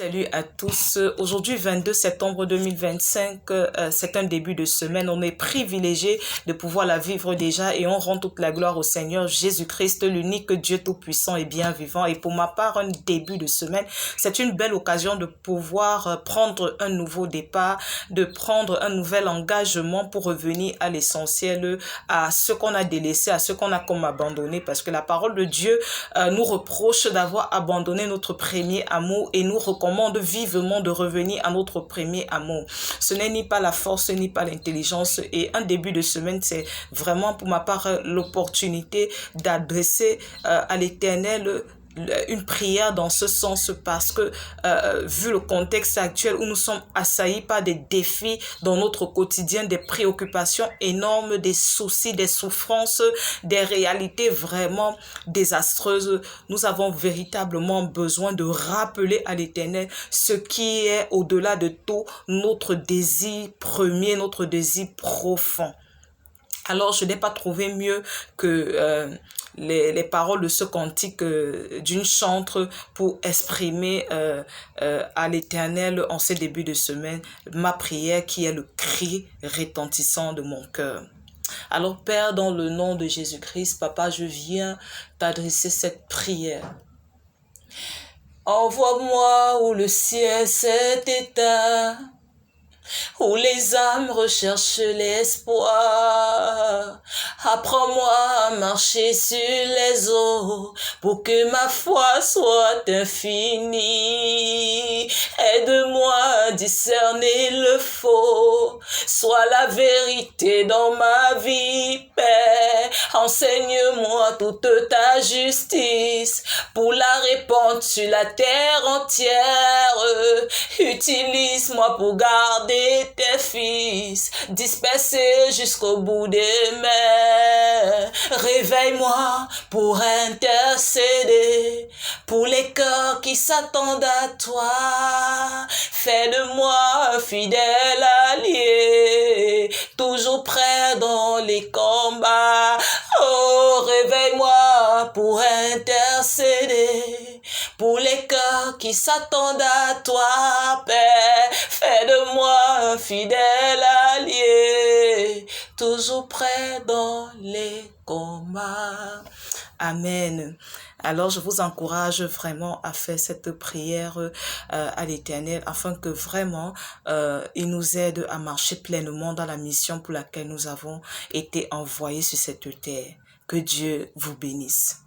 Salut à tous. Aujourd'hui, 22 septembre 2025, c'est un début de semaine. On est privilégié de pouvoir la vivre déjà et on rend toute la gloire au Seigneur Jésus-Christ, l'unique Dieu tout-puissant et bien vivant. Et pour ma part, un début de semaine, c'est une belle occasion de pouvoir prendre un nouveau départ, de prendre un nouvel engagement pour revenir à l'essentiel, à ce qu'on a délaissé, à ce qu'on a comme abandonné. Parce que la parole de Dieu nous reproche d'avoir abandonné notre premier amour et nous recommande vivement de revenir à notre premier amour. Ce n'est ni pas la force, ni pas l'intelligence. Et un début de semaine, c'est vraiment pour ma part l'opportunité d'adresser à l'Éternel une prière dans ce sens parce que vu le contexte actuel où nous sommes assaillis par des défis dans notre quotidien, des préoccupations énormes, des soucis, des souffrances, des réalités vraiment désastreuses, nous avons véritablement besoin de rappeler à l'Éternel ce qui est au-delà de tout notre désir premier, notre désir profond. Alors, je n'ai pas trouvé mieux que les paroles de ce cantique d'une chantre pour exprimer à l'Éternel en ce début de semaine ma prière qui est le cri retentissant de mon cœur. Alors, Père, dans le nom de Jésus-Christ, Papa, je viens t'adresser cette prière. Envoie-moi où le ciel s'est éteint, où les âmes recherchent l'espoir. Apprends-moi à marcher sur les eaux pour que ma foi soit infinie. Aide-moi à discerner le faux, sois la vérité dans ma vie, Père. Enseigne-moi toute ta justice pour la répandre sur la terre entière. Utilise-moi pour garder tes fils, dispersés jusqu'au bout des mers. Réveille-moi pour intercéder, pour les cœurs qui s'attendent à toi. Fais de moi un fidèle allié, toujours prêt dans les combats. Oh, réveille-moi pour intercéder, pour les cœurs qui s'attendent à toi, Père. Fais de moi un fidèle allié, toujours prêt dans les combats. Amen. Alors, je vous encourage vraiment à faire cette prière à l'Éternel afin que vraiment il nous aide à marcher pleinement dans la mission pour laquelle nous avons été envoyés sur cette terre. Que Dieu vous bénisse.